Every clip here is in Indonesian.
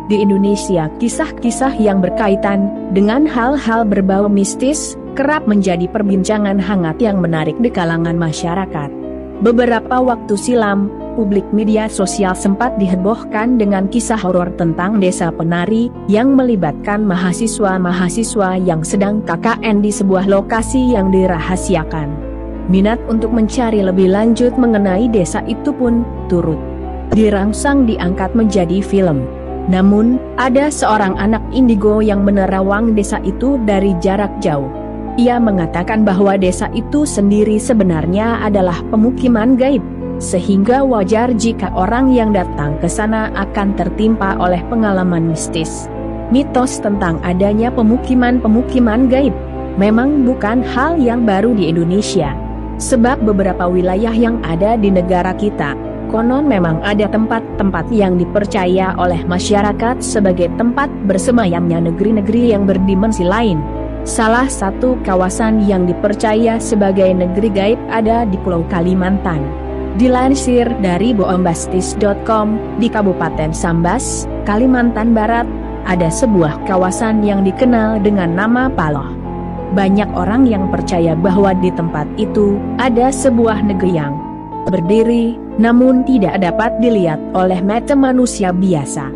Di Indonesia, kisah-kisah yang berkaitan dengan hal-hal berbau mistis kerap menjadi perbincangan hangat yang menarik di kalangan masyarakat. Beberapa waktu silam, publik media sosial sempat dihebohkan dengan kisah horor tentang desa penari yang melibatkan mahasiswa-mahasiswa yang sedang KKN di sebuah lokasi yang dirahasiakan. Minat untuk mencari lebih lanjut mengenai desa itu pun turut dirangsang diangkat menjadi film. Namun, ada seorang anak indigo yang menerawang desa itu dari jarak jauh. Ia mengatakan bahwa desa itu sendiri sebenarnya adalah pemukiman gaib, sehingga wajar jika orang yang datang ke sana akan tertimpa oleh pengalaman mistis. Mitos tentang adanya pemukiman-pemukiman gaib memang bukan hal yang baru di Indonesia. Sebab beberapa wilayah yang ada di negara kita, konon memang ada tempat-tempat yang dipercaya oleh masyarakat sebagai tempat bersemayamnya negeri-negeri yang berdimensi lain. Salah satu kawasan yang dipercaya sebagai negeri gaib ada di Pulau Kalimantan. Dilansir dari bombastis.com, di Kabupaten Sambas, Kalimantan Barat, ada sebuah kawasan yang dikenal dengan nama Paloh. Banyak orang yang percaya bahwa di tempat itu ada sebuah negeri yang berdiri, namun tidak dapat dilihat oleh mata manusia biasa.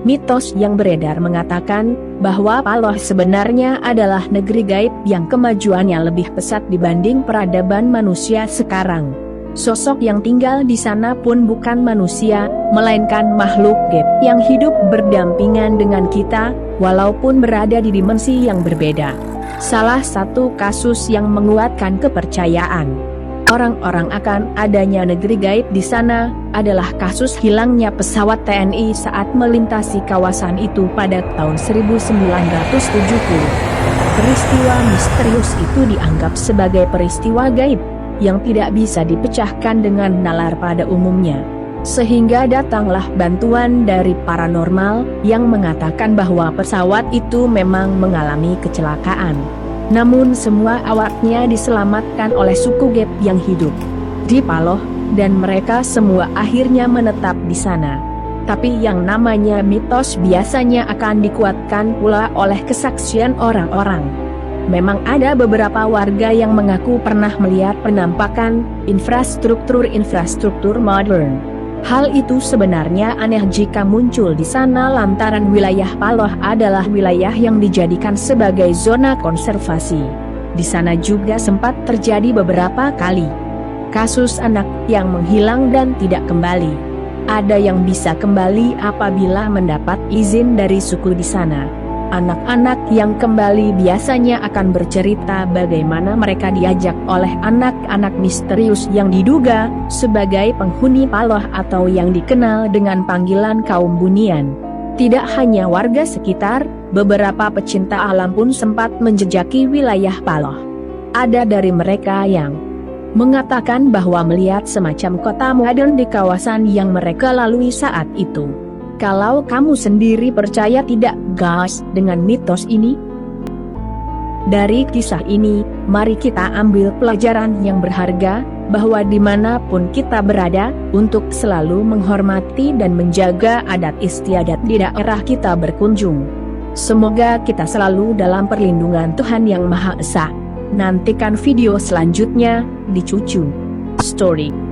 Mitos yang beredar mengatakan bahwa Paloh sebenarnya adalah negeri gaib yang kemajuannya lebih pesat dibanding peradaban manusia sekarang. Sosok yang tinggal di sana pun bukan manusia, melainkan makhluk gaib yang hidup berdampingan dengan kita, walaupun berada di dimensi yang berbeda. Salah satu kasus yang menguatkan kepercayaan orang-orang akan adanya negeri gaib di sana adalah kasus hilangnya pesawat TNI saat melintasi kawasan itu pada tahun 1970. Peristiwa misterius itu dianggap sebagai peristiwa gaib yang tidak bisa dipecahkan dengan nalar pada umumnya. Sehingga datanglah bantuan dari paranormal yang mengatakan bahwa pesawat itu memang mengalami kecelakaan. Namun semua awaknya diselamatkan oleh suku gaib yang hidup di Paloh, dan mereka semua akhirnya menetap di sana. Tapi yang namanya mitos biasanya akan dikuatkan pula oleh kesaksian orang-orang. Memang ada beberapa warga yang mengaku pernah melihat penampakan infrastruktur modern. Hal itu sebenarnya aneh jika muncul di sana lantaran wilayah Paloh adalah wilayah yang dijadikan sebagai zona konservasi. Di sana juga sempat terjadi beberapa kali kasus anak yang menghilang dan tidak kembali. Ada yang bisa kembali apabila mendapat izin dari suku di sana. Anak-anak yang kembali biasanya akan bercerita bagaimana mereka diajak oleh anak-anak misterius yang diduga sebagai penghuni Paloh atau yang dikenal dengan panggilan kaum bunian. Tidak hanya warga sekitar, beberapa pecinta alam pun sempat menjejaki wilayah Paloh. Ada dari mereka yang mengatakan bahwa melihat semacam kota modern di kawasan yang mereka lalui saat itu. Kalau kamu sendiri percaya tidak, guys, dengan mitos ini? Dari kisah ini, mari kita ambil pelajaran yang berharga, bahwa dimanapun kita berada, untuk selalu menghormati dan menjaga adat istiadat di daerah kita berkunjung. Semoga kita selalu dalam perlindungan Tuhan Yang Maha Esa. Nantikan video selanjutnya di Cucu Story.